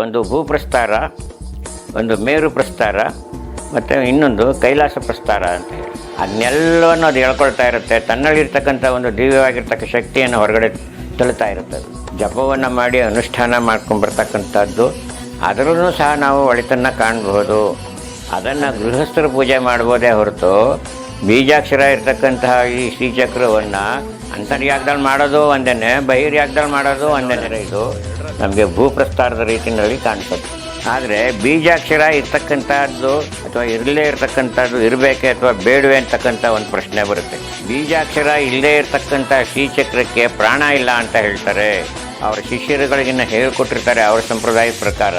ಒಂದು ಭೂಪ್ರಸ್ತಾರ, ಒಂದು ಮೇರು ಪ್ರಸ್ತಾರ ಮತ್ತು ಇನ್ನೊಂದು ಕೈಲಾಸ ಪ್ರಸ್ತಾರ ಅಂತ ಹೇಳಿ ಅದನ್ನೆಲ್ಲವನ್ನು ಅದು ಹೇಳ್ಕೊಳ್ತಾ ಇರುತ್ತೆ. ತನ್ನಲ್ಲಿರ್ತಕ್ಕಂಥ ಒಂದು ದಿವ್ಯವಾಗಿರ್ತಕ್ಕ ಶಕ್ತಿಯನ್ನು ಹೊರಗಡೆ ತಳ್ತಾ ಇರುತ್ತೆ. ಜಪವನ್ನು ಮಾಡಿ ಅನುಷ್ಠಾನ ಮಾಡ್ಕೊಂಡ್ಬರ್ತಕ್ಕಂಥದ್ದು, ಅದರಲ್ಲೂ ಸಹ ನಾವು ಒಳಿತನ್ನು ಕಾಣಬಹುದು. ಅದನ್ನು ಗೃಹಸ್ಥರು ಪೂಜೆ ಮಾಡ್ಬೋದೇ ಹೊರತು ಬೀಜಾಕ್ಷರ ಇರ್ತಕ್ಕಂತಹ ಈ ಶ್ರೀಚಕ್ರವನ್ನು ಅಂತರ್ಯಾಗದಲ್ಲಿ ಮಾಡೋದು ಒಂದೇ, ಬಹಿರ್ಯಾಗದಲ್ಲಿ ಮಾಡೋದು ಒಂದೇ. ಇದು ನಮಗೆ ಭೂಪ್ರಸ್ತಾರದ ರೀತಿಯಲ್ಲಿ ಕಾಣಿಸುತ್ತೆ. ಆದರೆ ಬೀಜಾಕ್ಷರ ಇರ್ತಕ್ಕಂಥದ್ದು ಅಥವಾ ಇರಲೇ ಇರ್ತಕ್ಕಂಥದ್ದು ಇರಬೇಕೆ ಅಥವಾ ಬೇಡವೆ ಅಂತಕ್ಕಂಥ ಒಂದು ಪ್ರಶ್ನೆ ಬರುತ್ತೆ. ಬೀಜಾಕ್ಷರ ಇಲ್ಲದೇ ಇರ್ತಕ್ಕಂಥ ಶ್ರೀಚಕ್ರಕ್ಕೆ ಪ್ರಾಣ ಇಲ್ಲ ಅಂತ ಹೇಳ್ತಾರೆ. ಅವರ ಶಿಷ್ಯರುಗಳಿಗಿನ್ನ ಹೇಳಿಕೊಟ್ಟಿರ್ತಾರೆ ಅವರ ಸಂಪ್ರದಾಯದ ಪ್ರಕಾರ.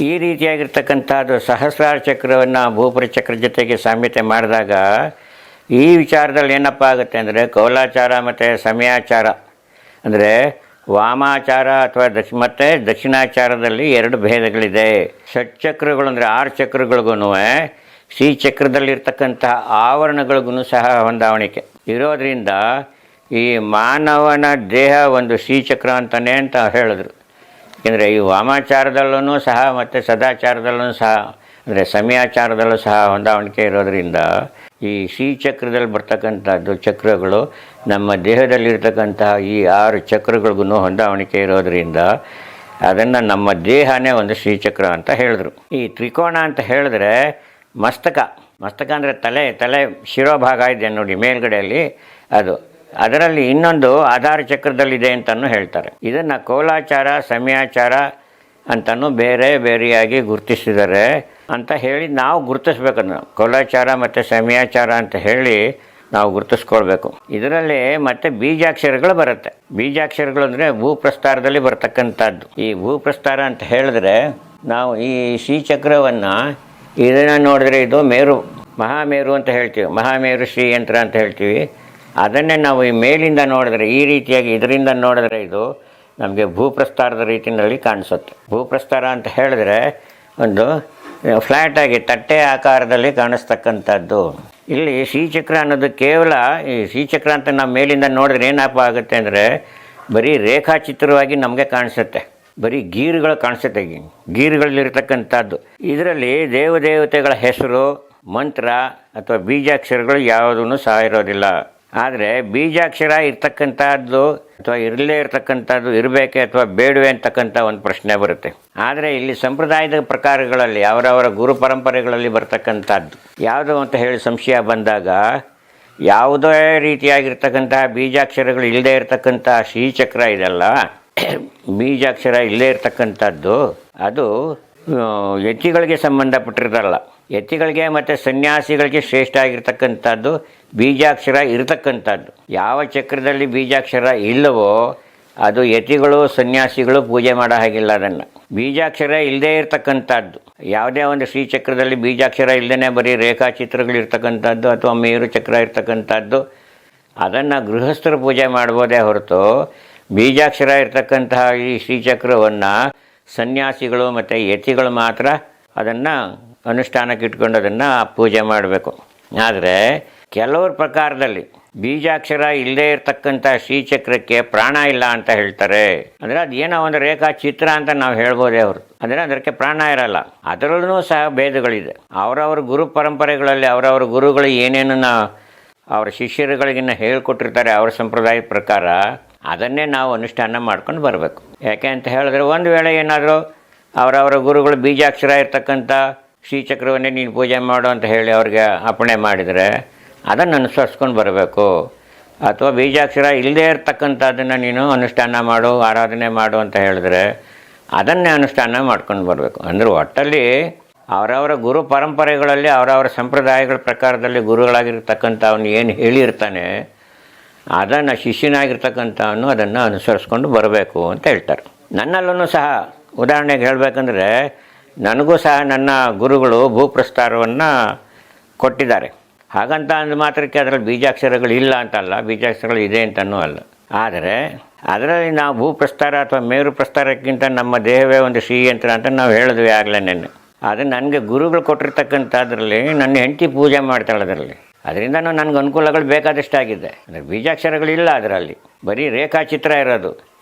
ಈ ರೀತಿಯಾಗಿರ್ತಕ್ಕಂಥದ್ದು ಸಹಸ್ರಾರ ಚಕ್ರವನ್ನು ಭೂಪರಿ ಚಕ್ರ ಜೊತೆಗೆ ಸಾಮ್ಯತೆ ಮಾಡಿದಾಗ ಈ ವಿಚಾರದಲ್ಲಿ ಏನಪ್ಪ ಆಗುತ್ತೆ ಅಂದರೆ ಕೌಲಾಚಾರ ಮತ್ತು ಸಮಯಾಚಾರ ಅಂದರೆ ವಾಮಾಚಾರ ಅಥವಾ ಮತ್ತು ದಕ್ಷಿಣಾಚಾರದಲ್ಲಿ ಎರಡು ಭೇದಗಳಿದೆ. ಷಟ್ಚಕ್ರಗಳು ಅಂದರೆ 6 ಚಕ್ರಗಳಿಗೂ ಶ್ರೀಚಕ್ರದಲ್ಲಿರ್ತಕ್ಕಂಥ ಆವರಣಗಳಿಗೂ ಸಹ ಹೊಂದಾವಣಿಕೆ ಇರೋದರಿಂದ ಈ ಮಾನವನ ದೇಹ ಒಂದು ಶ್ರೀಚಕ್ರ ಅಂತಲೇ ಅಂತ ಹೇಳಿದ್ರು. ಏಕೆಂದರೆ ಈ ವಾಮಾಚಾರದಲ್ಲೂ ಸಹ ಮತ್ತು ಸದಾಚಾರದಲ್ಲೂ ಸಹ ಅಂದರೆ ಸಮಯಾಚಾರದಲ್ಲೂ ಸಹ ಹೊಂದಾವಣಿಕೆ ಇರೋದರಿಂದ ಈ ಶ್ರೀಚಕ್ರದಲ್ಲಿ ಬರ್ತಕ್ಕಂಥದ್ದು ಚಕ್ರಗಳು ನಮ್ಮ ದೇಹದಲ್ಲಿರ್ತಕ್ಕಂತಹ ಈ 6 ಚಕ್ರಗಳಿಗೂ ಹೊಂದಾವಣಿಕೆ ಇರೋದರಿಂದ ಅದನ್ನು ನಮ್ಮ ದೇಹನೇ ಒಂದು ಶ್ರೀಚಕ್ರ ಅಂತ ಹೇಳಿದ್ರು. ಈ ತ್ರಿಕೋಣ ಅಂತ ಹೇಳಿದ್ರೆ ಮಸ್ತಕ ಅಂದರೆ ತಲೆ ಶಿರೋಭಾಗ ಇದೆ ನೋಡಿ ಮೇಲ್ಗಡೆಯಲ್ಲಿ, ಅದರಲ್ಲಿ ಇನ್ನೊಂದು ಆಧಾರ ಚಕ್ರದಲ್ಲಿದೆ ಅಂತಲೂ ಹೇಳ್ತಾರೆ. ಇದನ್ನು ಕೌಲಾಚಾರ ಸಮಯಾಚಾರ ಅಂತಲೂ ಬೇರೆಯಾಗಿ ಗುರುತಿಸಿದ್ದಾರೆ ಅಂತ ಹೇಳಿ ನಾವು ಗುರುತಿಸ್ಬೇಕನ್ನು. ಕೌಲಾಚಾರ ಮತ್ತು ಸಮಯಾಚಾರ ಅಂತ ಹೇಳಿ ನಾವು ಗುರುತಿಸ್ಕೊಳ್ಬೇಕು. ಇದರಲ್ಲಿ ಮತ್ತೆ ಬೀಜಾಕ್ಷರಗಳು ಬರುತ್ತೆ. ಬೀಜಾಕ್ಷರಗಳು ಅಂದರೆ ಭೂಪ್ರಸ್ತಾರದಲ್ಲಿ ಬರ್ತಕ್ಕಂಥದ್ದು. ಈ ಭೂಪ್ರಸ್ತಾರ ಅಂತ ಹೇಳಿದ್ರೆ ನಾವು ಈ ಶ್ರೀಚಕ್ರವನ್ನು ಇದನ್ನು ನೋಡಿದ್ರೆ ಇದು ಮಹಾಮೇರು ಅಂತ ಹೇಳ್ತೀವಿ, ಮಹಾಮೇರು ಶ್ರೀಯಂತ್ರ ಅಂತ ಹೇಳ್ತೀವಿ. ಅದನ್ನೇ ನಾವು ಈ ಮೇಲಿಂದ ನೋಡಿದ್ರೆ ಈ ರೀತಿಯಾಗಿ ಇದರಿಂದ ನೋಡಿದ್ರೆ ಇದು ನಮಗೆ ಭೂಪ್ರಸ್ತಾರದ ರೀತಿಯಲ್ಲಿ ಕಾಣಿಸುತ್ತೆ. ಭೂಪ್ರಸ್ತಾರ ಅಂತ ಹೇಳಿದ್ರೆ ಒಂದು ಫ್ಲ್ಯಾಟಾಗಿ ತಟ್ಟೆ ಆಕಾರದಲ್ಲಿ ಕಾಣಿಸ್ತಕ್ಕಂಥದ್ದು. ಇಲ್ಲಿ ಶ್ರೀಚಕ್ರ ಅನ್ನೋದು ಕೇವಲ ಈ ಶ್ರೀಚಕ್ರ ಅಂತ ನಾವು ಮೇಲಿಂದ ನೋಡಿದ್ರೆ ಏನಪ್ಪ ಆಗುತ್ತೆ ಅಂದರೆ ಬರೀ ರೇಖಾಚಿತ್ರವಾಗಿ ನಮಗೆ ಕಾಣಿಸುತ್ತೆ, ಬರೀ ಗೀರುಗಳು ಕಾಣಿಸುತ್ತೆ, ಗೀರುಗಳಲ್ಲಿರ್ತಕ್ಕಂಥದ್ದು. ಇದರಲ್ಲಿ ದೇವತೆಗಳ ಹೆಸರು, ಮಂತ್ರ ಅಥವಾ ಬೀಜಾಕ್ಷರಗಳು ಯಾವುದೂ ಸಹ ಇರೋದಿಲ್ಲ. ಆದರೆ ಬೀಜಾಕ್ಷರ ಇರ್ತಕ್ಕಂಥದ್ದು ಅಥವಾ ಇರಲೇ ಇರ್ತಕ್ಕಂಥದ್ದು ಇರಬೇಕೆ ಅಥವಾ ಬೇಡವೆ ಅಂತಕ್ಕಂಥ ಒಂದು ಪ್ರಶ್ನೆ ಬರುತ್ತೆ. ಆದರೆ ಇಲ್ಲಿ ಸಂಪ್ರದಾಯದ ಪ್ರಕಾರಗಳಲ್ಲಿ ಅವರವರ ಗುರು ಪರಂಪರೆಗಳಲ್ಲಿ ಬರ್ತಕ್ಕಂಥದ್ದು ಯಾವುದು ಅಂತ ಹೇಳಿ ಸಂಶಯ ಬಂದಾಗ ಯಾವುದೇ ರೀತಿಯಾಗಿರ್ತಕ್ಕಂತಹ ಬೀಜಾಕ್ಷರಗಳು ಇಲ್ಲದೇ ಇರ್ತಕ್ಕಂಥ ಶ್ರೀಚಕ್ರ ಇದೆಲ್ಲ ಬೀಜಾಕ್ಷರ ಇಲ್ಲದೇ ಇರ್ತಕ್ಕಂಥದ್ದು ಅದು ಯತಿಗಳಿಗೆ ಸಂಬಂಧಪಟ್ಟಿರೋದಲ್ಲ. ಯತಿಗಳಿಗೆ ಮತ್ತು ಸನ್ಯಾಸಿಗಳಿಗೆ ಶ್ರೇಷ್ಠ ಆಗಿರ್ತಕ್ಕಂಥದ್ದು ಬೀಜಾಕ್ಷರ ಇರತಕ್ಕಂಥದ್ದು. ಯಾವ ಚಕ್ರದಲ್ಲಿ ಬೀಜಾಕ್ಷರ ಇಲ್ಲವೋ ಅದು ಯತಿಗಳು ಸನ್ಯಾಸಿಗಳು ಪೂಜೆ ಮಾಡೋ ಹಾಗಿಲ್ಲ. ಅದನ್ನು ಬೀಜಾಕ್ಷರ ಇಲ್ಲದೇ ಇರತಕ್ಕಂಥದ್ದು ಯಾವುದೇ ಒಂದು ಶ್ರೀಚಕ್ರದಲ್ಲಿ ಬೀಜಾಕ್ಷರ ಇಲ್ಲದೇ ಬರೀ ರೇಖಾಚಿತ್ರಗಳಿರ್ತಕ್ಕಂಥದ್ದು ಅಥವಾ ಮೇರು ಚಕ್ರ ಇರ್ತಕ್ಕಂಥದ್ದು ಅದನ್ನು ಗೃಹಸ್ಥರು ಪೂಜೆ ಮಾಡ್ಬೋದೇ ಹೊರತು ಬೀಜಾಕ್ಷರ ಇರ್ತಕ್ಕಂತಹ ಈ ಶ್ರೀಚಕ್ರವನ್ನು ಸನ್ಯಾಸಿಗಳು ಮತ್ತು ಯತಿಗಳು ಮಾತ್ರ ಅದನ್ನು ಅನುಷ್ಠಾನಕ್ಕೆ ಇಟ್ಕೊಂಡು ಅದನ್ನು ಪೂಜೆ ಮಾಡಬೇಕು. ಆದರೆ ಕೆಲವ್ರ ಪ್ರಕಾರದಲ್ಲಿ ಬೀಜಾಕ್ಷರ ಇಲ್ಲದೇ ಇರತಕ್ಕಂಥ ಶ್ರೀಚಕ್ರಕ್ಕೆ ಪ್ರಾಣ ಇಲ್ಲ ಅಂತ ಹೇಳ್ತಾರೆ. ಅಂದರೆ ಅದು ಏನೋ ಒಂದು ರೇಖಾಚಿತ್ರ ಅಂತ ನಾವು ಹೇಳ್ಬೋದೇ ಹೊರತು ಅಂದರೆ ಅದಕ್ಕೆ ಪ್ರಾಣ ಇರಲ್ಲ. ಅದರಲ್ಲೂ ಸಹ ಭೇದಗಳಿದೆ. ಅವರವ್ರ ಗುರು ಪರಂಪರೆಗಳಲ್ಲಿ ಅವರವ್ರ ಗುರುಗಳು ಏನೇನನ್ನು ಅವರ ಶಿಷ್ಯರುಗಳಿಗಿನ್ನ ಹೇಳ್ಕೊಟ್ಟಿರ್ತಾರೆ ಅವರ ಸಂಪ್ರದಾಯದ ಪ್ರಕಾರ ಅದನ್ನೇ ನಾವು ಅನುಷ್ಠಾನ ಮಾಡ್ಕೊಂಡು ಬರಬೇಕು. ಯಾಕೆ ಅಂತ ಹೇಳಿದ್ರೆ ಒಂದು ವೇಳೆ ಏನಾದರೂ ಅವರವರ ಗುರುಗಳು ಬೀಜಾಕ್ಷರ ಇರ್ತಕ್ಕಂಥ ಶ್ರೀಚಕ್ರವನ್ನೇ ನೀನು ಪೂಜೆ ಮಾಡು ಅಂತ ಹೇಳಿ ಅವ್ರಿಗೆ ಅಪ್ಪಣೆ ಮಾಡಿದರೆ ಅದನ್ನು ಅನುಸರಿಸ್ಕೊಂಡು ಬರಬೇಕು. ಅಥವಾ ಬೀಜಾಕ್ಷರ ಇಲ್ಲದೇ ಇರ್ತಕ್ಕಂಥದ್ದನ್ನು ನೀನು ಅನುಷ್ಠಾನ ಮಾಡು, ಆರಾಧನೆ ಮಾಡು ಅಂತ ಹೇಳಿದ್ರೆ ಅದನ್ನೇ ಅನುಷ್ಠಾನ ಮಾಡ್ಕೊಂಡು ಬರಬೇಕು. ಅಂದರೆ ಒಟ್ಟಲ್ಲಿ ಅವರವರ ಗುರು ಪರಂಪರೆಗಳಲ್ಲಿ ಅವರವರ ಸಂಪ್ರದಾಯಗಳ ಪ್ರಕಾರದಲ್ಲಿ ಗುರುಗಳಾಗಿರ್ತಕ್ಕಂಥ ಅವನು ಏನು ಹೇಳಿರ್ತಾನೆ ಅದನ್ನು ಶಿಷ್ಯನಾಗಿರ್ತಕ್ಕಂಥವನು ಅದನ್ನು ಅನುಸರಿಸ್ಕೊಂಡು ಬರಬೇಕು ಅಂತ ಹೇಳ್ತಾರೆ. ನನ್ನಲ್ಲೂ ಸಹ ಉದಾಹರಣೆಗೆ ಹೇಳಬೇಕಂದ್ರೆ ನನಗೂ ಸಹ ನನ್ನ ಗುರುಗಳು ಭೂಪ್ರಸ್ತಾರವನ್ನು ಕೊಟ್ಟಿದ್ದಾರೆ. ಹಾಗಂತ ಅಂದ ಮಾತ್ರಕ್ಕೆ ಅದರಲ್ಲಿ ಬೀಜಾಕ್ಷರಗಳು ಇಲ್ಲ ಅಂತಲ್ಲ, ಬೀಜಾಕ್ಷರಗಳು ಇದೆ ಅಂತನೂ ಅಲ್ಲ. ಆದರೆ ಅದರಲ್ಲಿ ನಾವು ಭೂಪ್ರಸ್ತಾರ ಅಥವಾ ಮೇರು ಪ್ರಸ್ತಾರಕ್ಕಿಂತ ನಮ್ಮ ದೇಹವೇ ಒಂದು ಶ್ರೀಯಂತ್ರ ಅಂತ ನಾವು ಹೇಳಿದ್ವಿ ಆಗಲೇ ನೆನ್ನೆ. ಅದು ನನಗೆ ಗುರುಗಳು ಕೊಟ್ಟಿರ್ತಕ್ಕಂಥದ್ರಲ್ಲಿ ನನ್ನ ಹೆಂಡತಿ ಪೂಜೆ ಮಾಡ್ತಾಳೆ ಅದರಲ್ಲಿ. ಅದರಿಂದನೂ ನನಗೆ ಅನುಕೂಲಗಳು ಬೇಕಾದಷ್ಟಾಗಿದೆ. ಅಂದರೆ ಬೀಜಾಕ್ಷರಗಳಿಲ್ಲ ಅದರಲ್ಲಿ, ಬರೀ ರೇಖಾಚಿತ್ರ ಇರೋದು.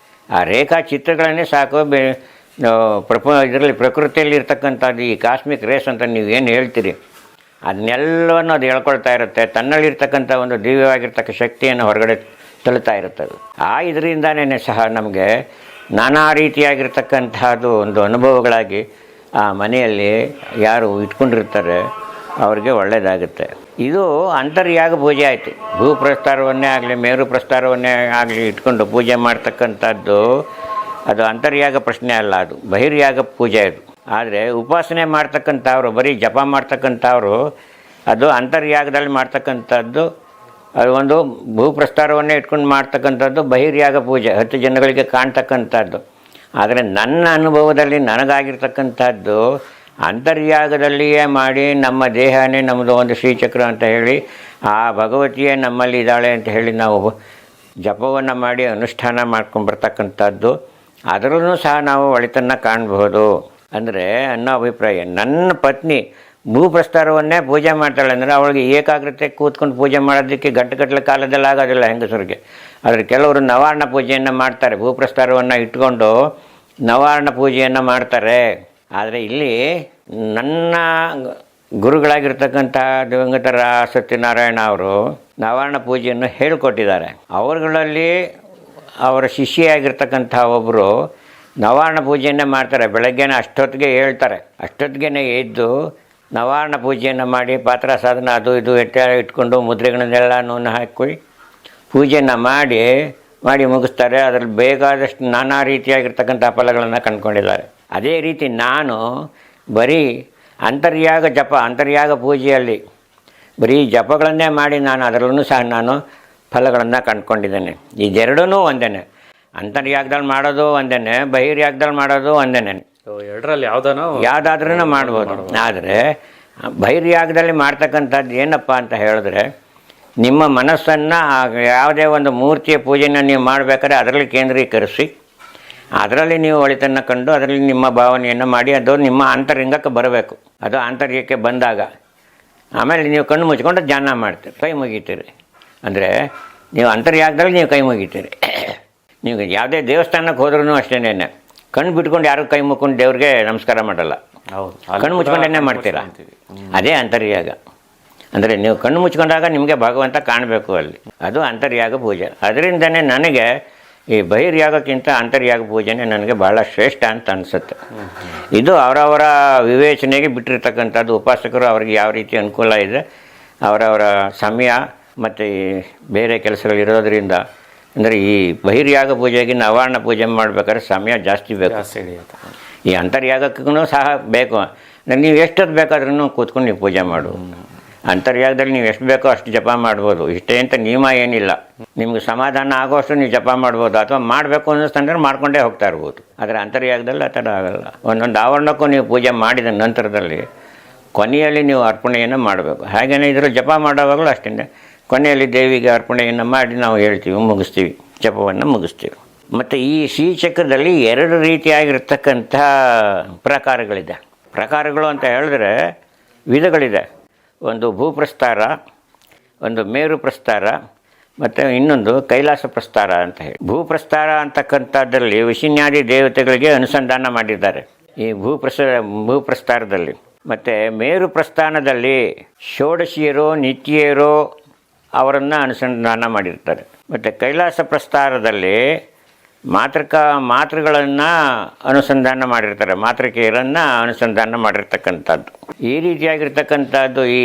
ಆ ರೇಖಾಚಿತ್ರಗಳನ್ನೇ ಸಾಕು. ಇದರಲ್ಲಿ ಪ್ರಕೃತಿಯಲ್ಲಿ ಇರ್ತಕ್ಕಂಥದ್ದು ಈ ಕಾಸ್ಮಿಕ್ ರೇಸ್ ಅಂತ ನೀವು ಏನು ಹೇಳ್ತೀರಿ ಅದನ್ನೆಲ್ಲವನ್ನು ಅದು ಹೇಳ್ಕೊಳ್ತಾ ಇರುತ್ತೆ. ತನ್ನಲ್ಲಿರ್ತಕ್ಕಂಥ ಒಂದು ದಿವ್ಯವಾಗಿರ್ತಕ್ಕ ಶಕ್ತಿಯನ್ನು ಹೊರಗಡೆ ತಳ್ತಾ ಇರುತ್ತೆ ಅದು. ಆ ಇದರಿಂದನೇ ಸಹ ನಮಗೆ ನಾನಾ ರೀತಿಯಾಗಿರ್ತಕ್ಕಂಥದ್ದು ಒಂದು ಅನುಭವಗಳಾಗಿ ಆ ಮನೆಯಲ್ಲಿ ಯಾರು ಇಟ್ಕೊಂಡಿರ್ತಾರೆ ಅವ್ರಿಗೆ ಒಳ್ಳೆಯದಾಗುತ್ತೆ. ಇದು ಅಂತರ್ಯಾಗ ಪೂಜೆ ಆಯಿತು. ಭೂಪ್ರಸ್ತಾರವನ್ನೇ ಆಗಲಿ ಮೇರು ಪ್ರಸ್ತಾರವನ್ನೇ ಆಗಲಿ ಇಟ್ಕೊಂಡು ಪೂಜೆ ಮಾಡ್ತಕ್ಕಂಥದ್ದು ಅದು ಅಂತರ್ಯಾಗ ಪ್ರಶ್ನೆ ಅಲ್ಲ, ಅದು ಬಹಿರ್ಯಾಗ ಪೂಜೆ ಅದು. ಆದರೆ ಉಪಾಸನೆ ಮಾಡ್ತಕ್ಕಂಥವ್ರು, ಬರೀ ಜಪ ಮಾಡ್ತಕ್ಕಂಥವ್ರು, ಅದು ಅಂತರ್ಯಾಗದಲ್ಲಿ ಮಾಡ್ತಕ್ಕಂಥದ್ದು. ಅದು ಒಂದು ಭೂಪ್ರಸ್ತಾರವನ್ನೇ ಇಟ್ಕೊಂಡು ಮಾಡ್ತಕ್ಕಂಥದ್ದು ಬಹಿರ್ಯಾಗ ಪೂಜೆ, 10 ಜನಗಳಿಗೆ ಕಾಣ್ತಕ್ಕಂಥದ್ದು. ಆದರೆ ನನ್ನ ಅನುಭವದಲ್ಲಿ ನನಗಾಗಿರ್ತಕ್ಕಂಥದ್ದು ಅಂತರ್ಯಾಗದಲ್ಲಿಯೇ ಮಾಡಿ ನಮ್ಮ ದೇಹನೇ ನಮ್ಮದು ಒಂದು ಶ್ರೀಚಕ್ರ ಅಂತ ಹೇಳಿ ಆ ಭಗವತಿಯೇ ನಮ್ಮಲ್ಲಿ ಇದ್ದಾಳೆ ಅಂತ ಹೇಳಿ ನಾವು ಜಪವನ್ನು ಮಾಡಿ ಅನುಷ್ಠಾನ ಮಾಡ್ಕೊಂಡ್ಬರ್ತಕ್ಕಂಥದ್ದು. ಅದರಲ್ಲೂ ಸಹ ನಾವು ಒಳಿತನ್ನು ಕಾಣಬಹುದು ಅಂದರೆ ಅನ್ನೋ ಅಭಿಪ್ರಾಯ. ನನ್ನ ಪತ್ನಿ ಭೂಪ್ರಸ್ತಾರವನ್ನೇ ಪೂಜೆ ಮಾಡ್ತಾಳೆ ಅಂದರೆ ಅವಳಿಗೆ ಏಕಾಗ್ರತೆ ಕೂತ್ಕೊಂಡು ಪೂಜೆ ಮಾಡೋದಕ್ಕೆ ಗಂಟೆಗಟ್ಟಲೆ ಕಾಲದಲ್ಲಿ ಆಗೋದಿಲ್ಲ ಹೆಂಗಸರಿಗೆ. ಆದರೆ ಕೆಲವರು ನವಾರ್ಣ ಪೂಜೆಯನ್ನು ಮಾಡ್ತಾರೆ, ಭೂಪ್ರಸ್ತಾರವನ್ನು ಇಟ್ಕೊಂಡು ನವಾರ್ಣ ಪೂಜೆಯನ್ನು ಮಾಡ್ತಾರೆ. ಆದರೆ ಇಲ್ಲಿ ನನ್ನ ಗುರುಗಳಾಗಿರ್ತಕ್ಕಂಥ ದಿವಂಗತರ ಸತ್ಯನಾರಾಯಣ ಅವರು ನವಾರ್ಣ ಪೂಜೆಯನ್ನು ಹೇಳಿಕೊಟ್ಟಿದ್ದಾರೆ. ಅವರುಗಳಲ್ಲಿ ಅವರ ಶಿಷ್ಯೆಯಾಗಿರ್ತಕ್ಕಂಥ ಒಬ್ಬರು ನವಾರ್ಣ ಪೂಜೆಯನ್ನೇ ಮಾಡ್ತಾರೆ. ಬೆಳಗ್ಗೆನೇ ಅಷ್ಟೊತ್ತಿಗೆ ಹೇಳ್ತಾರೆ, ಅಷ್ಟೊತ್ತಿಗೆ ಎದ್ದು ನವಾರ್ಣ ಪೂಜೆಯನ್ನು ಮಾಡಿ ಪಾತ್ರ ಸಾಧನ ಅದು ಇದು ಇಟ್ಕೊಂಡು ಮುದ್ರೆಗಳನ್ನೆಲ್ಲ ನೂನು ಹಾಕಿ ಪೂಜೆಯನ್ನು ಮಾಡಿ ಮುಗಿಸ್ತಾರೆ. ಅದರಲ್ಲಿ ಬೇಕಾದಷ್ಟು ನಾನಾ ರೀತಿಯಾಗಿರ್ತಕ್ಕಂಥ ಫಲಗಳನ್ನು ಕಂಡುಕೊಂಡಿದ್ದಾರೆ. ಅದೇ ರೀತಿ ನಾನು ಬರೀ ಅಂತರ್ಯಾಗ ಪೂಜೆಯಲ್ಲಿ ಬರೀ ಜಪಗಳನ್ನೇ ಮಾಡಿ ನಾನು ಅದರಲ್ಲೂ ಸಹ ನಾನು ಫಲಗಳನ್ನು ಕಂಡುಕೊಂಡಿದ್ದೇನೆ. ಇದೆರಡೂ ಒಂದೇ. ಅಂತರ್ಯಾಗದಲ್ಲಿ ಮಾಡೋದು ಒಂದೇ, ಬಹಿರ್ಯಾಗದಲ್ಲಿ ಮಾಡೋದು ಒಂದೇ. ಎರಡರಲ್ಲಿ ಯಾವುದಾದ್ರೂ ಮಾಡ್ಬೋದು. ಆದರೆ ಬಹಿರ್ಯಾಗದಲ್ಲಿ ಮಾಡ್ತಕ್ಕಂಥದ್ದು ಏನಪ್ಪ ಅಂತ ಹೇಳಿದ್ರೆ, ನಿಮ್ಮ ಮನಸ್ಸನ್ನು ಯಾವುದೇ ಒಂದು ಮೂರ್ತಿಯ ಪೂಜೆಯನ್ನು ನೀವು ಮಾಡಬೇಕಾದ್ರೆ ಅದರಲ್ಲಿ ಕೇಂದ್ರೀಕರಿಸಿ ಅದರಲ್ಲಿ ನೀವು ಒಳಿತನ್ನು ಕಂಡು ಅದರಲ್ಲಿ ನಿಮ್ಮ ಭಾವನೆಯನ್ನು ಮಾಡಿ ಅದು ನಿಮ್ಮ ಅಂತರಂಗಕ್ಕೆ ಬರಬೇಕು. ಅದು ಆಂತರ್ಯಕ್ಕೆ ಬಂದಾಗ ಆಮೇಲೆ ನೀವು ಕಣ್ಣು ಮುಚ್ಕೊಂಡು ಧ್ಯಾನ ಮಾಡ್ತೀರಿ, ಕೈ ಮುಗಿತೀರಿ. ಅಂದರೆ ನೀವು ಅಂತರ್ಯಾಗದಲ್ಲಿ ನೀವು ಕೈ ಮುಗಿತೀರಿ. ನೀವು ಯಾವುದೇ ದೇವಸ್ಥಾನಕ್ಕೆ ಹೋದ್ರೂ ಅಷ್ಟೇನೆ ಕಣ್ಣು ಬಿಟ್ಕೊಂಡು ಯಾರು ಕೈ ಮುಕ್ಕೊಂಡು ದೇವ್ರಿಗೆ ನಮಸ್ಕಾರ ಮಾಡಲ್ಲ. ಕಣ್ಣು ಮುಚ್ಕೊಂಡೇ ಮಾಡ್ತೀರಾ. ಅದೇ ಅಂತರ್ಯಾಗ. ಅಂದರೆ ನೀವು ಕಣ್ಣು ಮುಚ್ಕೊಂಡಾಗ ನಿಮಗೆ ಭಗವಂತ ಕಾಣಬೇಕು ಅಲ್ಲಿ. ಅದು ಅಂತರ್ಯಾಗ ಪೂಜೆ. ಅದರಿಂದನೇ ನನಗೆ ಈ ಬಹಿರ್ಯಾಗಕ್ಕಿಂತ ಅಂತರ್ಯಾಗ ಪೂಜೆನೇ ನನಗೆ ಭಾಳ ಶ್ರೇಷ್ಠ ಅಂತ ಅನಿಸುತ್ತೆ. ಇದು ಅವರವರ ವಿವೇಚನೆಗೆ ಬಿಟ್ಟಿರ್ತಕ್ಕಂಥದ್ದು. ಉಪಾಸಕರು ಅವ್ರಿಗೆ ಯಾವ ರೀತಿ ಅನುಕೂಲ ಇದೆ, ಅವರವರ ಸಮಯ ಮತ್ತು ಬೇರೆ ಕೆಲಸಗಳಿರೋದ್ರಿಂದ. ಅಂದರೆ ಈ ಬಹಿರ್ಯಾಗ ಪೂಜೆಗೆ ನವಾರ್ಣ ಪೂಜೆ ಮಾಡಬೇಕಾದ್ರೆ ಸಮಯ ಜಾಸ್ತಿ ಬೇಕು. ಈ ಅಂತರ್ಯಾಗಕ್ಕೂ ಸಹ ಬೇಕು. ನೀವು ಎಷ್ಟೊತ್ತು ಬೇಕಾದ್ರೂ ಕೂತ್ಕೊಂಡು ನೀವು ಪೂಜೆ ಮಾಡು. ಅಂತರ್ಯಾಗದಲ್ಲಿ ನೀವು ಎಷ್ಟು ಬೇಕೋ ಅಷ್ಟು ಜಪ ಮಾಡ್ಬೋದು. ಇಷ್ಟೇ ಅಂತ ನಿಯಮ ಏನಿಲ್ಲ. ನಿಮ್ಗೆ ಸಮಾಧಾನ ಆಗೋಷ್ಟು ನೀವು ಜಪ ಮಾಡ್ಬೋದು, ಅಥವಾ ಮಾಡಬೇಕು ಅನ್ನಿಸ್ತಂದ್ರೆ ಮಾಡ್ಕೊಂಡೇ ಹೋಗ್ತಾ ಇರ್ಬೋದು. ಆದರೆ ಅಂತರ್ಯಾಗದಲ್ಲಿ ಆ ಥರ ಆಗಲ್ಲ. ಒಂದೊಂದು ಆವರಣಕ್ಕೂ ನೀವು ಪೂಜೆ ಮಾಡಿದ ನಂತರದಲ್ಲಿ ಕೊನೆಯಲ್ಲಿ ನೀವು ಅರ್ಪಣೆಯನ್ನು ಮಾಡಬೇಕು. ಹಾಗೆಯೇ ಇದರಲ್ಲಿ ಜಪ ಮಾಡೋವಾಗಲೂ ಅಷ್ಟೇ ಕೊನೆಯಲ್ಲಿ ದೇವಿಗೆ ಅರ್ಪಣೆಯನ್ನು ಮಾಡಿ ನಾವು ಹೇಳ್ತೀವಿ, ಮುಗಿಸ್ತೀವಿ, ಜಪವನ್ನು ಮುಗಿಸ್ತೀವಿ. ಮತ್ತು ಈ ಶ್ರೀಚಕ್ರದಲ್ಲಿ 2 ರೀತಿಯಾಗಿರ್ತಕ್ಕಂಥ ಪ್ರಕಾರಗಳಿದೆ. ಪ್ರಕಾರಗಳು ಅಂತ ಹೇಳಿದ್ರೆ ವಿಧಗಳಿದೆ. ಒಂದು ಭೂಪ್ರಸ್ತಾರ, ಒಂದು ಮೇರು ಪ್ರಸ್ತಾರ, ಮತ್ತು ಇನ್ನೊಂದು ಕೈಲಾಸ ಪ್ರಸ್ತಾರ ಅಂತ ಹೇಳಿ. ಭೂಪ್ರಸ್ತಾರ ಅಂತಕ್ಕಂಥದ್ದಲ್ಲಿ ವಿಶಿನ್ಯಾದಿ ದೇವತೆಗಳಿಗೆ ಅನುಸಂಧಾನ ಮಾಡಿದ್ದಾರೆ ಈ ಭೂಪ್ರಸ್ತಾರದಲ್ಲಿ. ಮತ್ತು ಮೇರು ಪ್ರಸ್ಥಾನದಲ್ಲಿ ಷೋಡಶಿಯರು ನಿತ್ಯರು ಅವರನ್ನು ಅನುಸಂಧಾನ ಮಾಡಿರ್ತಾರೆ. ಮತ್ತು ಕೈಲಾಸ ಪ್ರಸ್ತಾರದಲ್ಲಿ ಮಾತೃಗಳನ್ನು ಅನುಸಂಧಾನ ಮಾಡಿರ್ತಾರೆ, ಮಾತೃಕೆಯರನ್ನು ಅನುಸಂಧಾನ ಮಾಡಿರ್ತಕ್ಕಂಥದ್ದು. ಈ ರೀತಿಯಾಗಿರ್ತಕ್ಕಂಥದ್ದು ಈ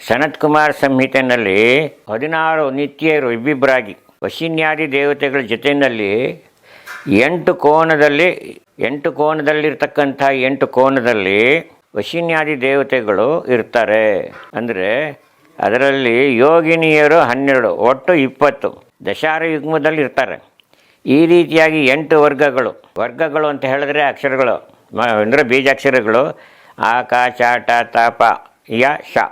ಸನತ್ ಕುಮಾರ್ ಸಂಹಿತೆಯಲ್ಲಿ 16 ನಿತ್ಯರು ಇಬ್ಬಿಬ್ಬರಾಗಿ ವಶಿನ್ಯಾದಿ ದೇವತೆಗಳ ಜೊತೆಯಲ್ಲಿ 8 ಕೋನದಲ್ಲಿರ್ತಕ್ಕಂಥ 8 ಕೋನದಲ್ಲಿ ವಶಿನ್ಯಾದಿ ದೇವತೆಗಳು ಇರ್ತಾರೆ. ಅಂದರೆ ಅದರಲ್ಲಿ ಯೋಗಿನಿಯರು 12, ಒಟ್ಟು 20 ದಶಾರ ಯುಗ್ಮದಲ್ಲಿ ಇರ್ತಾರೆ. ಈ ರೀತಿಯಾಗಿ 8 ವರ್ಗಗಳು ಅಂತ ಹೇಳಿದ್ರೆ ಅಕ್ಷರಗಳು ಅಂದರೆ ಬೀಜಾಕ್ಷರಗಳು ಆ ಕ ಚ ಟ ತ ಪ ಯ ಶ.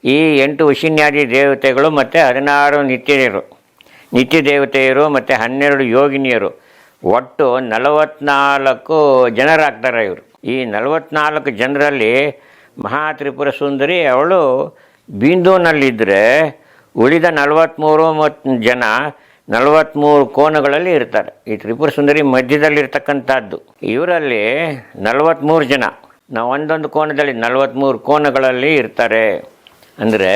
ಈ 8 ವಶಿನ್ಯಾದಿ ದೇವತೆಗಳು ಮತ್ತು 16 ನಿತ್ಯ ದೇವತೆಯರು ಮತ್ತು 12 ಯೋಗಿನಿಯರು, ಒಟ್ಟು 44 ಜನರಾಗ್ತಾರೆ ಇವರು. ಈ 44 ಜನರಲ್ಲಿ ಮಹಾ ತ್ರಿಪುರ ಸುಂದರಿ ಅವಳು ಬಿಂದುನಲ್ಲಿದ್ದರೆ ಉಳಿದ 43 ಜನ 43 ಕೋನಗಳಲ್ಲಿ ಇರ್ತಾರೆ. ಈ ತ್ರಿಪುರ ಸುಂದರಿ ಮಧ್ಯದಲ್ಲಿರ್ತಕ್ಕಂಥದ್ದು. ಇವರಲ್ಲಿ 43 ಜನ ನಾವು ಒಂದೊಂದು ಕೋನದಲ್ಲಿ 43 ಕೋನಗಳಲ್ಲಿ ಇರ್ತಾರೆ. ಅಂದರೆ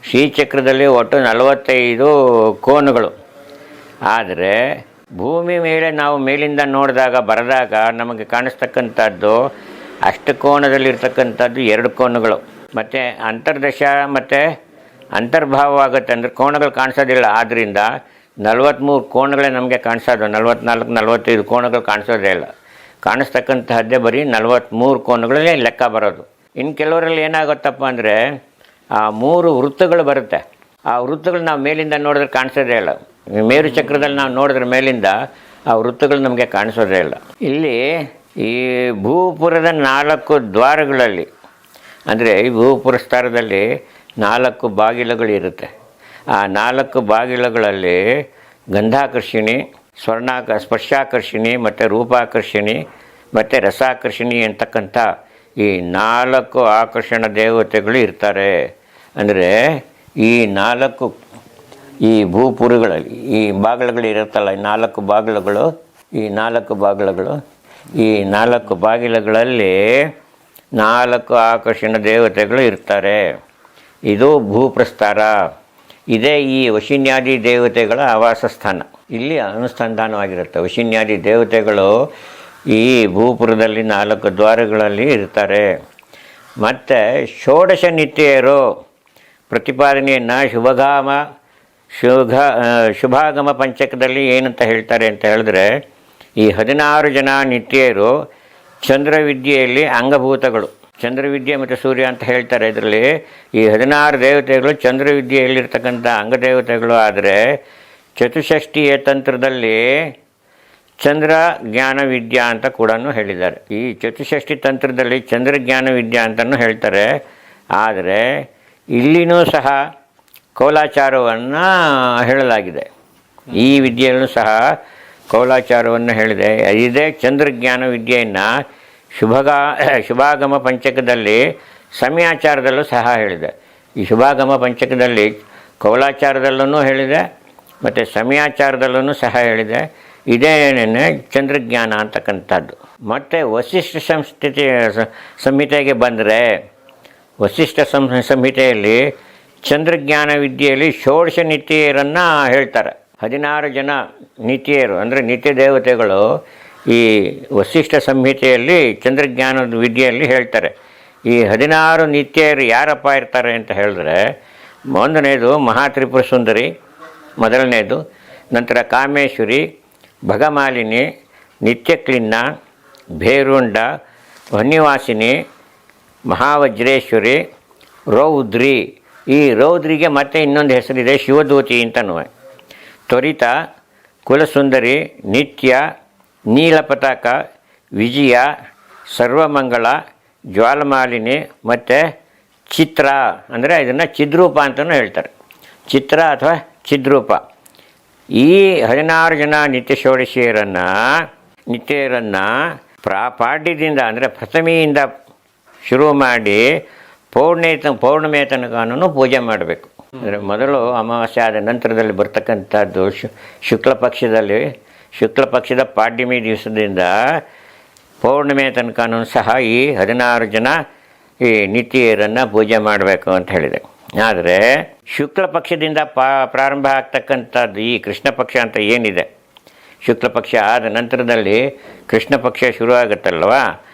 ಶ್ರೀಚಕ್ರದಲ್ಲಿ ಒಟ್ಟು 45 ಕೋನಗಳು. ಆದರೆ ಭೂಮಿ ಮೇಲೆ ನಾವು ಮೇಲಿಂದ ನೋಡಿದಾಗ ಬರೆದಾಗ ನಮಗೆ ಕಾಣಿಸ್ತಕ್ಕಂಥದ್ದು ಅಷ್ಟಕೋನದಲ್ಲಿರ್ತಕ್ಕಂಥದ್ದು 2 ಕೋನಗಳು. ಮತ್ತು ಅಂತರ್ದಶ ಮತ್ತು ಅಂತರ್ಭಾವ ಆಗುತ್ತೆ, ಅಂದರೆ ಕೋನಗಳು ಕಾಣಿಸೋದಿಲ್ಲ. ಆದ್ದರಿಂದ 43 ಕೋನಗಳೇ ನಮಗೆ ಕಾಣಿಸೋದು. 44 45 ಕೋನಗಳು ಕಾಣಿಸೋದೇ ಇಲ್ಲ. ಕಾಣಿಸ್ತಕ್ಕಂತಹದ್ದೇ ಬರೀ 43 ಕೋನಗಳೇ ಲೆಕ್ಕ ಬರೋದು. ಇನ್ನು ಕೆಲವರಲ್ಲಿ ಏನಾಗುತ್ತಪ್ಪ ಅಂದರೆ ಆ 3 ವೃತ್ತಗಳು ಬರುತ್ತೆ. ಆ ವೃತ್ತಗಳು ನಾವು ಮೇಲಿಂದ ನೋಡಿದ್ರೆ ಕಾಣಿಸೋದೇ ಇಲ್ಲ. ಮೇರು ಚಕ್ರದಲ್ಲಿ ನಾವು ನೋಡಿದ್ರೆ ಮೇಲಿಂದ ಆ ವೃತ್ತಗಳು ನಮಗೆ ಕಾಣಿಸೋದೇ ಇಲ್ಲ. ಇಲ್ಲಿ ಈ ಭೂಪುರದ 4 ದ್ವಾರಗಳಲ್ಲಿ, ಅಂದರೆ ಈ ಭೂಪುರ ಸ್ತರದಲ್ಲಿ 4 ಬಾಗಿಲುಗಳಿರುತ್ತೆ. ಆ 4 ಬಾಗಿಲುಗಳಲ್ಲಿ ಗಂಧಾಕರ್ಷಿಣಿ, ಸ್ಪರ್ಶಾಕರ್ಷಿಣಿ ಮತ್ತು ರೂಪಾಕರ್ಷಿಣಿ ಮತ್ತು ರಸಾಕರ್ಷಿಣಿ ಅಂತಕ್ಕಂಥ ಈ 4 ಆಕರ್ಷಣ ದೇವತೆಗಳು ಇರ್ತಾರೆ. ಅಂದರೆ ಈ 4 ಈ ಭೂಪುರಗಳಲ್ಲಿ ಈ ಬಾಗಿಲುಗಳು ಇರುತ್ತಲ್ಲ, ಈ 4 ಬಾಗಿಲುಗಳು, ಈ 4 ಬಾಗಿಲುಗಳು, ಈ 4 ಬಾಗಿಲುಗಳಲ್ಲಿ 4 ಆಕರ್ಷಣ ದೇವತೆಗಳು ಇರ್ತಾರೆ. ಇದು ಭೂಪ್ರಸ್ತಾರ. ಇದೇ ಈ ವಶಿನ್ಯಾದಿ ದೇವತೆಗಳ ಆವಾಸ ಸ್ಥಾನ. ಇಲ್ಲಿ ಅನುಸಂಧಾನವಾಗಿರುತ್ತೆ. ವಶಿನ್ಯಾದಿ ದೇವತೆಗಳು ಈ ಭೂಪುರದಲ್ಲಿ 4 ದ್ವಾರಗಳಲ್ಲಿ ಇರ್ತಾರೆ. ಮತ್ತು ಷೋಡಶ ನಿತ್ಯರು ಪ್ರತಿಪಾದನೆಯನ್ನು ಶುಭಾಗಮ ಪಂಚಕದಲ್ಲಿ ಏನಂತ ಹೇಳ್ತಾರೆ ಅಂತ ಹೇಳಿದ್ರೆ, ಈ 16 ಜನ ನಿತ್ಯರು ಚಂದ್ರವಿದ್ಯೆಯಲ್ಲಿ ಅಂಗಭೂತಗಳು. ಚಂದ್ರವಿದ್ಯೆ ಮತ್ತು ಸೂರ್ಯ ಅಂತ ಹೇಳ್ತಾರೆ. ಇದರಲ್ಲಿ ಈ 16 ದೇವತೆಗಳು ಚಂದ್ರವಿದ್ಯೆಯಲ್ಲಿರ್ತಕ್ಕಂಥ ಅಂಗದೇವತೆಗಳು. ಆದರೆ ಚತುಷ್ಷಷ್ಠಿಯ ತಂತ್ರದಲ್ಲಿ ಚಂದ್ರ ಜ್ಞಾನ ವಿದ್ಯಾ ಅಂತ ಕೂಡ ಹೇಳಿದ್ದಾರೆ. ಈ ಚತುಷ್ಷಷ್ಠಿ ತಂತ್ರದಲ್ಲಿ ಚಂದ್ರ ಜ್ಞಾನ ವಿದ್ಯಾ ಅಂತಲೂ ಹೇಳ್ತಾರೆ. ಆದರೆ ಇಲ್ಲಿನೂ ಸಹ ಕೌಲಾಚಾರವನ್ನು ಹೇಳಲಾಗಿದೆ. ಈ ವಿದ್ಯೆಯಲ್ಲೂ ಸಹ ಕೌಲಾಚಾರವನ್ನು ಹೇಳಿದೆ. ಇದೇ ಚಂದ್ರಜ್ಞಾನ ವಿದ್ಯೆಯನ್ನು ಶುಭಾಗಮ ಪಂಚಕದಲ್ಲಿ ಸಮಯಾಚಾರದಲ್ಲೂ ಸಹ ಹೇಳಿದೆ. ಈ ಶುಭಾಗಮ ಪಂಚಕದಲ್ಲಿ ಕೌಲಾಚಾರದಲ್ಲೂ ಹೇಳಿದೆ ಮತ್ತು ಸಮಯಾಚಾರದಲ್ಲೂ ಸಹ ಹೇಳಿದೆ. ಇದೇನೇ ಚಂದ್ರಜ್ಞಾನ ಅಂತಕ್ಕಂಥದ್ದು. ಮತ್ತು ವಸಿಷ್ಠ ಸಂಹಿತೆಗೆ ಬಂದರೆ, ವಸಿಷ್ಠ ಸಂಹಿತೆಯಲ್ಲಿ ಚಂದ್ರಜ್ಞಾನ ವಿದ್ಯೆಯಲ್ಲಿ ಷೋಡಶ ನಿತ್ಯರನ್ನು ಹೇಳ್ತಾರೆ. 16 ಜನ ನಿತ್ಯರು ಅಂದರೆ ನಿತ್ಯ ದೇವತೆಗಳು ಈ ವಸಿಷ್ಠ ಸಂಹಿತೆಯಲ್ಲಿ ಚಂದ್ರಜ್ಞಾನದ ವಿದ್ಯೆಯಲ್ಲಿ ಹೇಳ್ತಾರೆ. ಈ 16 ನಿತ್ಯರು ಯಾರಪ್ಪ ಇರ್ತಾರೆ ಅಂತ ಹೇಳಿದ್ರೆ, ಒಂದನೇದು ಮಹಾತ್ರಿಪುರ ಸುಂದರಿ, ಮೊದಲನೇದು. ನಂತರ ಕಾಮೇಶ್ವರಿ, ಭಗಮಾಲಿನಿ, ನಿತ್ಯಕ್ಲಿನ್ನ, ಭೇರುಂಡ, ವನ್ಯವಾಸಿನಿ, ಮಹಾವಜ್ರೇಶ್ವರಿ, ರೌದ್ರಿ. ಈ ರೌದ್ರಿಗೆ ಮತ್ತೆ ಇನ್ನೊಂದು ಹೆಸರಿದೆ, ಶಿವದೂತಿ ಅಂತನೂ. ತ್ವರಿತ, ಕುಲಸುಂದರಿ, ನಿತ್ಯ, ನೀಲಪತಾಕ, ವಿಜಯ, ಸರ್ವಮಂಗಳ, ಜ್ವಾಲಮಾಲಿನಿ ಮತ್ತು ಚಿತ್ರ. ಅಂದರೆ ಇದನ್ನು ಚಿದ್ರೂಪ ಅಂತಲೂ ಹೇಳ್ತಾರೆ. ಚಿತ್ರ ಅಥವಾ ಚಿದ್ರೂಪ. ಈ 16 ಜನ ನಿತ್ಯ ನಿತ್ಯರನ್ನು ಪಾಡ್ಯದಿಂದ ಅಂದರೆ ಪ್ರಥಮೆಯಿಂದ ಶುರು ಮಾಡಿ ಪೌರ್ಣಮೆ ತನಕ ಪೂಜೆ ಮಾಡಬೇಕು. ಅಂದರೆ ಮೊದಲು ಅಮಾವಾಸ್ಯೆ ಆದ ನಂತರದಲ್ಲಿ ಬರ್ತಕ್ಕಂಥದ್ದು ಶುಕ್ಲ ಪಕ್ಷದ ಪಾಡ್ಯಮಿ ದಿವಸದಿಂದ ಪೌರ್ಣಮೆ ತನಕ ಸಹ ಈ 16 ಜನ ಈ ನಿತ್ಯರನ್ನು ಪೂಜೆ ಮಾಡಬೇಕು ಅಂತ ಹೇಳಿದೆ. ಆದರೆ ಶುಕ್ಲ ಪಕ್ಷದಿಂದ ಪ್ರಾರಂಭ ಆಗ್ತಕ್ಕಂಥದ್ದು ಈ ಕೃಷ್ಣ ಪಕ್ಷ ಅಂತ ಏನಿದೆ, ಶುಕ್ಲ ಪಕ್ಷ ಆದ ನಂತರದಲ್ಲಿ ಕೃಷ್ಣ ಪಕ್ಷ ಶುರು ಆಗುತ್ತಲ್ವ,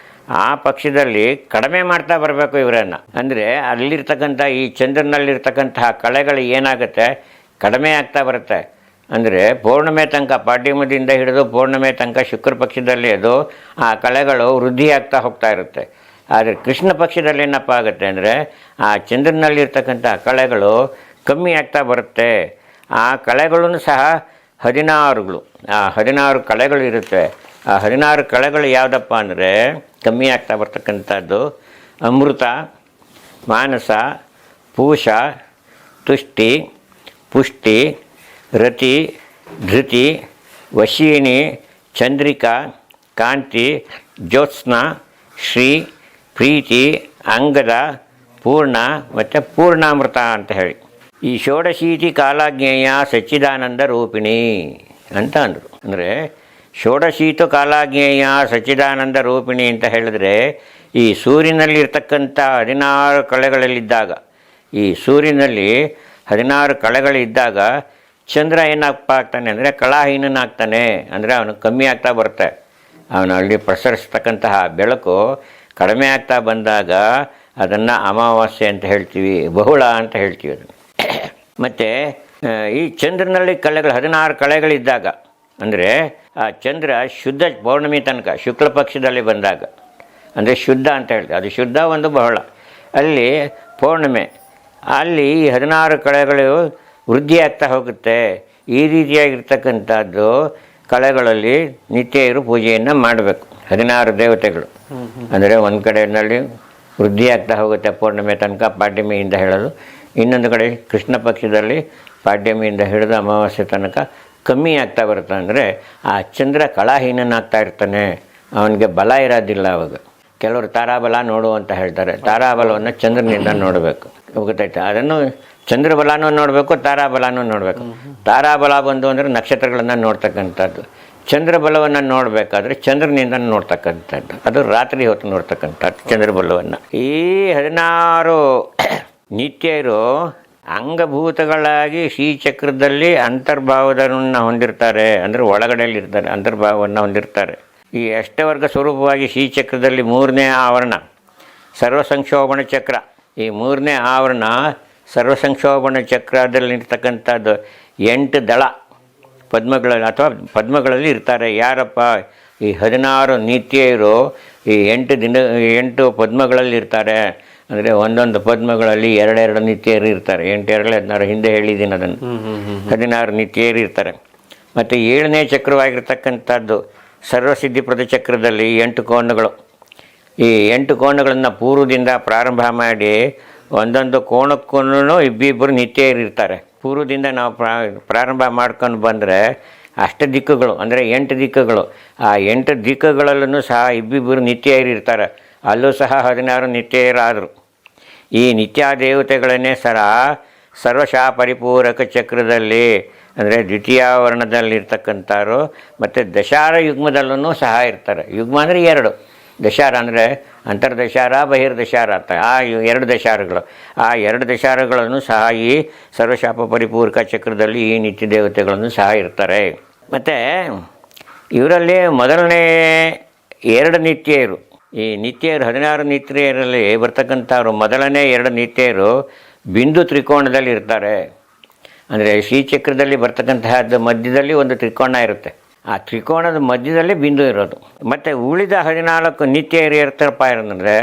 ಆ ಪಕ್ಷದಲ್ಲಿ ಕಡಿಮೆ ಮಾಡ್ತಾ ಬರಬೇಕು ಇವರನ್ನು. ಅಂದರೆ ಅಲ್ಲಿರ್ತಕ್ಕಂಥ ಈ ಚಂದ್ರನಲ್ಲಿರ್ತಕ್ಕಂತಹ ಕಳೆಗಳು ಏನಾಗುತ್ತೆ, ಕಡಿಮೆ ಆಗ್ತಾ ಬರುತ್ತೆ. ಅಂದರೆ ಪೌರ್ಣಮೆ ತನಕ, ಪಾಡ್ಯಮದಿಂದ ಹಿಡಿದು ಪೌರ್ಣಮೆ ತನಕ ಶುಕ್ರ ಪಕ್ಷದಲ್ಲಿ ಅದು ಆ ಕಳೆಗಳು ವೃದ್ಧಿ ಆಗ್ತಾ ಹೋಗ್ತಾ ಇರುತ್ತೆ. ಆದರೆ ಕೃಷ್ಣ ಪಕ್ಷದಲ್ಲಿ ಏನಪ್ಪ ಆಗುತ್ತೆ ಅಂದರೆ ಆ ಚಂದ್ರನಲ್ಲಿರ್ತಕ್ಕಂಥ ಕಳೆಗಳು ಕಮ್ಮಿ ಆಗ್ತಾ ಬರುತ್ತೆ. ಆ ಕಳೆಗಳನ್ನು ಸಹ 16ಗಳು, ಆ 16 ಕಳೆಗಳು ಇರುತ್ತೆ. ಆ 16 ಕಳೆಗಳು ಯಾವುದಪ್ಪ ಅಂದರೆ ಕಮ್ಮಿ ಆಗ್ತಾ ಬರ್ತಕ್ಕಂಥದ್ದು ಅಮೃತ, ಮಾನಸ, ಪೂಷ, ತುಷ್ಟಿ, ಪುಷ್ಟಿ, ರತಿ, ಧೃತಿ, ವಶೀನಿ, ಚಂದ್ರಿಕಾ, ಕಾಂತಿ, ಜ್ಯೋತ್ಸ್ನ, ಶ್ರೀ, ಪ್ರೀತಿ, ಅಂಗದ, ಪೂರ್ಣ ಮತ್ತು ಪೂರ್ಣಾಮೃತ ಅಂತ ಹೇಳಿ ಈ ಷೋಡಶೀತಿ ಕಾಲಾಜ್ಞೇಯ ಸಚ್ಚಿದಾನಂದ ರೂಪಿಣಿ ಅಂತ ಅಂದರು. ಅಂದರೆ ಷೋಡಶೀತು ಕಾಲಾಜ್ಞೇಯ ಸಚ್ಚಿದಾನಂದ ರೂಪಿಣಿ ಅಂತ ಹೇಳಿದ್ರೆ ಈ ಸೂರ್ಯನಲ್ಲಿರ್ತಕ್ಕಂಥ 16 ಕಳೆಗಳಲ್ಲಿದ್ದಾಗ, ಈ ಸೂರ್ಯನಲ್ಲಿ 16 ಕಳೆಗಳಿದ್ದಾಗ ಚಂದ್ರ ಏನಪ್ಪ ಆಗ್ತಾನೆ ಅಂದರೆ ಕಲಾಹೀನನಾಗ್ತಾನೆ. ಅಂದರೆ ಅವನು ಕಮ್ಮಿ ಆಗ್ತಾ ಬರುತ್ತೆ. ಅವನಲ್ಲಿ ಪ್ರಸರಿಸ್ತಕ್ಕಂತಹ ಬೆಳಕು ಕಡಿಮೆ ಆಗ್ತಾ ಬಂದಾಗ ಅದನ್ನು ಅಮಾವಾಸ್ಯೆ ಅಂತ ಹೇಳ್ತೀವಿ, ಬಹುಳ ಅಂತ ಹೇಳ್ತೀವಿ ಅದನ್ನು. ಮತ್ತು ಈ ಚಂದ್ರನಲ್ಲಿ 16 ಕಳೆಗಳಿದ್ದಾಗ ಅಂದರೆ ಆ ಚಂದ್ರ ಶುದ್ಧ ಪೌರ್ಣಮಿ ತನಕ ಶುಕ್ಲ ಪಕ್ಷದಲ್ಲಿ ಬಂದಾಗ, ಅಂದರೆ ಶುದ್ಧ ಅಂತ ಹೇಳ್ತೀವಿ, ಅದು ಶುದ್ಧ ಒಂದು ಬಹಳ, ಅಲ್ಲಿ ಪೌರ್ಣಿಮೆ, ಅಲ್ಲಿ 16 ಕಳೆಗಳು ವೃದ್ಧಿಯಾಗ್ತಾ ಹೋಗುತ್ತೆ. ಈ ರೀತಿಯಾಗಿರ್ತಕ್ಕಂಥದ್ದು ಕಳೆಗಳಲ್ಲಿ ನಿತ್ಯ ಇರು ಪೂಜೆಯನ್ನು ಮಾಡಬೇಕು. 16 ದೇವತೆಗಳು ಅಂದರೆ ಒಂದು ಕಡೆಯಲ್ಲಿ ವೃದ್ಧಿಯಾಗ್ತಾ ಹೋಗುತ್ತೆ ಪೌರ್ಣಿಮೆ ತನಕ, ಪಾಡ್ಯಮಿಯಿಂದ ಹೇಳೋದು. ಇನ್ನೊಂದು ಕಡೆ ಕೃಷ್ಣ ಪಕ್ಷದಲ್ಲಿ ಪಾಡ್ಯಮಿಯಿಂದ ಹಿಡಿದು ಅಮಾವಾಸ್ಯೆ ತನಕ ಕಮ್ಮಿ ಆಗ್ತಾ ಬರುತ್ತೆ. ಅಂದರೆ ಆ ಚಂದ್ರ ಕಲಾಹೀನನಾಗ್ತಾ ಇರ್ತಾನೆ, ಅವನಿಗೆ ಬಲ ಇರೋದಿಲ್ಲ. ಅವಾಗ ಕೆಲವರು ತಾರಾಬಲ ನೋಡು ಅಂತ ಹೇಳ್ತಾರೆ. ತಾರಾಬಲವನ್ನು ಚಂದ್ರನಿಂದ ನೋಡಬೇಕು, ಗೊತ್ತಾಯ್ತು? ಅದನ್ನು ಚಂದ್ರಬಲನೂ ನೋಡಬೇಕು, ತಾರಾಬಲನೂ ನೋಡಬೇಕು. ತಾರಾಬಲ ಬಂದು ಅಂದರೆ ನಕ್ಷತ್ರಗಳನ್ನು ನೋಡ್ತಕ್ಕಂಥದ್ದು. ಚಂದ್ರಬಲವನ್ನು ನೋಡಬೇಕಾದ್ರೆ ಚಂದ್ರನಿಂದ ನೋಡ್ತಕ್ಕಂಥದ್ದು, ಅದು ರಾತ್ರಿ ಹೊತ್ತು ನೋಡ್ತಕ್ಕಂಥದ್ದು ಚಂದ್ರಬಲವನ್ನು. ಈ 16 ನಿತ್ಯರು ಅಂಗಭೂತಗಳಾಗಿ ಶ್ರೀಚಕ್ರದಲ್ಲಿ ಅಂತರ್ಭಾವವನ್ನು ಹೊಂದಿರ್ತಾರೆ. ಅಂದರೆ ಒಳಗಡೆಯಲ್ಲಿ ಇರ್ತಾರೆ, ಅಂತರ್ಭಾವವನ್ನು ಹೊಂದಿರ್ತಾರೆ. ಈ ಅಷ್ಟವರ್ಗ ಸ್ವರೂಪವಾಗಿ ಶ್ರೀಚಕ್ರದಲ್ಲಿ 3ನೇ ಆವರಣ ಸರ್ವಸಂಕ್ಷೋಭಣ ಚಕ್ರ. ಈ 3ನೇ ಆವರಣ ಸರ್ವಸಂಕ್ಷೋಭಣ ಚಕ್ರದಲ್ಲಿರ್ತಕ್ಕಂಥದ್ದು 8 ದಳ ಪದ್ಮಗಳಲ್ಲಿ ಅಥವಾ ಪದ್ಮಗಳಲ್ಲಿ ಇರ್ತಾರೆ. ಯಾರಪ್ಪ? ಈ 16 ನಿತ್ಯರು ಈ 8 ಪದ್ಮಗಳಲ್ಲಿ ಇರ್ತಾರೆ. ಅಂದರೆ ಒಂದೊಂದು ಪದ್ಮಗಳಲ್ಲಿ 2 ನಿತ್ಯರು ಇರ್ತಾರೆ. 8 2 16 ಹಿಂದೆ ಹೇಳಿದ್ದೀನಿ ಅದನ್ನು. 16 ನಿತ್ಯರು ಇರ್ತಾರೆ. ಮತ್ತು 7ನೇ ಚಕ್ರವಾಗಿರ್ತಕ್ಕಂಥದ್ದು ಸರ್ವಸಿದ್ಧಿಪ್ರದ ಚಕ್ರದಲ್ಲಿ 8 ಕೋಣಗಳು. ಈ 8 ಕೋಣಗಳನ್ನು ಪೂರ್ವದಿಂದ ಪ್ರಾರಂಭ ಮಾಡಿ ಒಂದೊಂದು ಕೋಣಕ್ಕೂ ಇಬ್ಬಿಬ್ಬರು ನಿತ್ಯರು ಇರ್ತಾರೆ. ಪೂರ್ವದಿಂದ ನಾವು ಪ್ರಾರಂಭ ಮಾಡ್ಕೊಂಡು ಬಂದರೆ ಅಷ್ಟ ದಿಕ್ಕುಗಳು ಅಂದರೆ 8 ದಿಕ್ಕುಗಳು. ಆ 8 ದಿಕ್ಕುಗಳಲ್ಲೂ ಸಹ ಇಬ್ಬಿಬ್ಬರು ನಿತ್ಯರು ಇರ್ತಾರೆ. ಅಲ್ಲೂ ಸಹ 16 ನಿತ್ಯರಾದರು. ಈ ನಿತ್ಯ ದೇವತೆಗಳನ್ನೇ ಸರ್ವಶಃ ಪರಿಪೂರಕ ಚಕ್ರದಲ್ಲಿ ಅಂದರೆ ದ್ವಿತೀಯಾವರಣದಲ್ಲಿರ್ತಕ್ಕಂಥವ್ರು ಮತ್ತು ದಶಾರ ಯುಗ್ಮದಲ್ಲೂ ಸಹ ಇರ್ತಾರೆ. ಯುಗ್ಮ ಅಂದರೆ 2, ದಶಾರ ಅಂದರೆ ಅಂತರ್ದಶಾರ ಬಹಿರ್ದಶಾರ ಅಂತ. ಆ 2 ದಶಾರಗಳು, ಆ 2 ದಶಾರಗಳನ್ನು ಸಹ ಈ ಸರ್ವಶಾಪ ಪರಿಪೂರಕ ಚಕ್ರದಲ್ಲಿ ಈ ನಿತ್ಯ ದೇವತೆಗಳನ್ನು ಸಹ ಇರ್ತಾರೆ. ಮತ್ತು ಇವರಲ್ಲಿ ಮೊದಲನೇ 2 ನಿತ್ಯರು, ಈ ನಿತ್ಯರು 16 ನಿತ್ಯರಲ್ಲಿ ಬರ್ತಕ್ಕಂಥವ್ರು ಮೊದಲನೇ 2 ನಿತ್ಯರು ಬಿಂದು ತ್ರಿಕೋಣದಲ್ಲಿ ಇರ್ತಾರೆ. ಅಂದರೆ ಶ್ರೀಚಕ್ರದಲ್ಲಿ ಬರ್ತಕ್ಕಂತಹದ್ದು ಮಧ್ಯದಲ್ಲಿ ಒಂದು ತ್ರಿಕೋಣ ಇರುತ್ತೆ. ಆ ತ್ರಿಕೋಣದ ಮಧ್ಯದಲ್ಲಿ ಬಿಂದು ಇರೋದು. ಮತ್ತು ಉಳಿದ 14 ನಿತ್ಯರು ಇರ್ತಾರಪ್ಪ ಏನಂದರೆ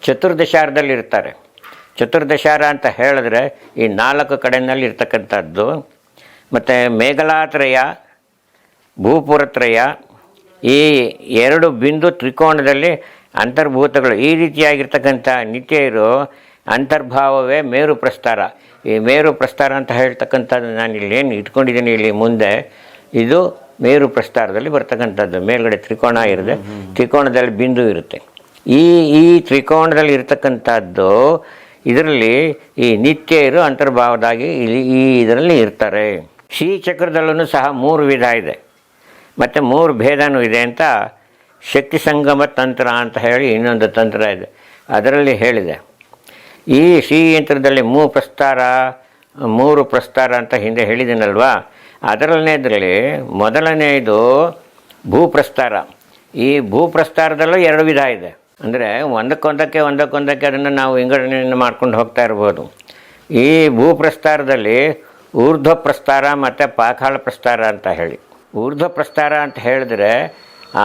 ಚತುರ್ದಶಾರದಲ್ಲಿ ಇರ್ತಾರೆ. ಚತುರ್ದಶಾರ ಅಂತ ಹೇಳಿದ್ರೆ ಈ 4 ಕಡೆಯಲ್ಲಿ ಇರ್ತಕ್ಕಂಥದ್ದು. ಮತ್ತು ಮೇಘಲಾತ್ರಯ, ಭೂಪುರತ್ರಯ, ಈ 2 ಬಿಂದು ತ್ರಿಕೋಣದಲ್ಲಿ ಅಂತರ್ಭೂತಗಳು. ಈ ರೀತಿಯಾಗಿರ್ತಕ್ಕಂಥ ನಿತ್ಯರು ಅಂತರ್ಭಾವವೇ ಮೇರು ಪ್ರಸ್ತಾರ. ಈ ಮೇರು ಪ್ರಸ್ತಾರ ಅಂತ ಹೇಳ್ತಕ್ಕಂಥದ್ದು ನಾನು ಇಲ್ಲೇನು ಇಟ್ಕೊಂಡಿದ್ದೀನಿ ಇಲ್ಲಿ ಮುಂದೆ, ಇದು ಮೇರು ಪ್ರಸ್ತಾರದಲ್ಲಿ ಬರ್ತಕ್ಕಂಥದ್ದು. ಮೇಲ್ಗಡೆ ತ್ರಿಕೋಣ ಇರುತ್ತೆ, ತ್ರಿಕೋಣದಲ್ಲಿ ಬಿಂದು ಇರುತ್ತೆ. ಈ ತ್ರಿಕೋಣದಲ್ಲಿ ಇರ್ತಕ್ಕಂಥದ್ದು ಇದರಲ್ಲಿ ಈ ನಿತ್ಯರು ಅಂತರ್ಭಾವದಾಗಿ ಇದರಲ್ಲಿ ಇರ್ತಾರೆ. ಶ್ರೀಚಕ್ರದಲ್ಲೂ ಸಹ 3 ವಿಧ ಇದೆ ಮತ್ತು 3 ಭೇದನೂ ಇದೆ ಅಂತ ಶಕ್ತಿ ಸಂಗಮ ತಂತ್ರ ಅಂತ ಹೇಳಿ ಇನ್ನೊಂದು ತಂತ್ರ ಇದೆ, ಅದರಲ್ಲಿ ಹೇಳಿದೆ. ಈ ಶ್ರೀಯಂತ್ರದಲ್ಲಿ 3 ಪ್ರಸ್ತಾರ ಅಂತ ಹಿಂದೆ ಹೇಳಿದ್ದೀನಲ್ವಾ, ಅದರಲ್ಲೇ ಮೊದಲನೆಯದು ಭೂಪ್ರಸ್ತಾರ. ಈ ಭೂಪ್ರಸ್ತಾರದಲ್ಲೂ 2 ವಿಧ ಇದೆ. ಅಂದರೆ ಒಂದಕ್ಕೊಂದಕ್ಕೆ ಅದನ್ನು ನಾವು ವಿಂಗಡಣೆಯನ್ನು ಮಾಡ್ಕೊಂಡು ಹೋಗ್ತಾ ಇರ್ಬೋದು. ಈ ಭೂಪ್ರಸ್ತಾರದಲ್ಲಿ ಊರ್ಧ್ವ ಪ್ರಸ್ತಾರ ಮತ್ತು ಪಾತಾಳ ಪ್ರಸ್ತಾರ ಅಂತ ಹೇಳಿ. ಊರ್ಧ್ವ ಪ್ರಸ್ತಾರ ಅಂತ ಹೇಳಿದ್ರೆ ಆ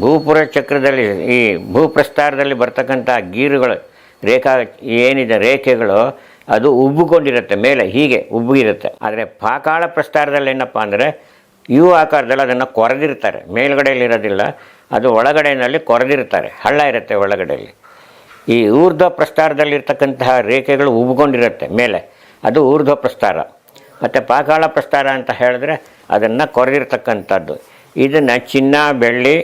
ಭೂಪುರ ಚಕ್ರದಲ್ಲಿ ಈ ಭೂಪ್ರಸ್ತಾರದಲ್ಲಿ ಬರ್ತಕ್ಕಂಥ ಗೀರುಗಳು ಏನಿದೆ ರೇಖೆಗಳು ಅದು ಉಬ್ಬಿಕೊಂಡಿರುತ್ತೆ, ಮೇಲೆ ಹೀಗೆ ಉಬ್ಬಿರುತ್ತೆ. ಆದರೆ ಪಾತಾಳ ಪ್ರಸ್ತಾರದಲ್ಲಿ ಏನಪ್ಪ ಅಂದರೆ ಯು ಆಕಾರದಲ್ಲಿ ಅದನ್ನು ಕೊರೆದಿರ್ತಾರೆ, ಮೇಲ್ಗಡೆಯಲ್ಲಿ ಇರೋದಿಲ್ಲ, ಅದು ಒಳಗಡೆಯಲ್ಲಿ ಕೊರೆದಿರ್ತಾರೆ, ಹಳ್ಳ ಇರುತ್ತೆ ಒಳಗಡೆಯಲ್ಲಿ. ಈ ಊರ್ಧ್ವ ಪ್ರಸ್ತಾರದಲ್ಲಿರ್ತಕ್ಕಂತಹ ರೇಖೆಗಳು ಉಬ್ಬಿಕೊಂಡಿರುತ್ತೆ ಮೇಲೆ, ಅದು ಊರ್ಧ್ವ ಪ್ರಸ್ತಾರ. ಮತ್ತು ಪಾತಾಳ ಪ್ರಸ್ತಾರ ಅಂತ ಹೇಳಿದ್ರೆ ಅದನ್ನು ಕೊರೆದಿರ್ತಕ್ಕಂಥದ್ದು. ಇದನ್ನು ಚಿನ್ನ, ಬೆಳ್ಳಿ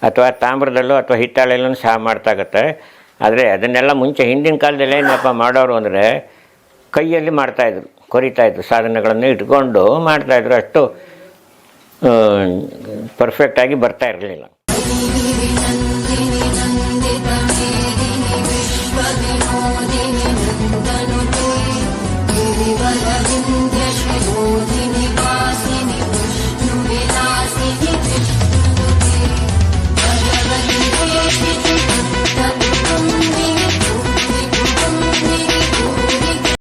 ಅಥವಾ ತಾಮ್ರದಲ್ಲೂ ಅಥವಾ ಹಿತ್ತಾಳೆಲ್ಲೂ ಸಹ ಮಾಡ್ತಾಗತ್ತೆ. ಆದರೆ ಅದನ್ನೆಲ್ಲ ಮುಂಚೆ ಹಿಂದಿನ ಕಾಲದಲ್ಲಿ ಏನಪ್ಪ ಮಾಡೋರು ಅಂದರೆ ಕೈಯಲ್ಲಿ ಮಾಡ್ತಾಯಿದ್ರು, ಕೊರಿತಾಯಿದ್ರು, ಸಾಧನಗಳನ್ನು ಇಟ್ಕೊಂಡು ಮಾಡ್ತಾಯಿದ್ರು. ಅಷ್ಟು ಪರ್ಫೆಕ್ಟಾಗಿ ಬರ್ತಾ ಇರಲಿಲ್ಲ. विश्वविनोदिनि नन्दनुते गिरिवरविन्द्यश्रियोधि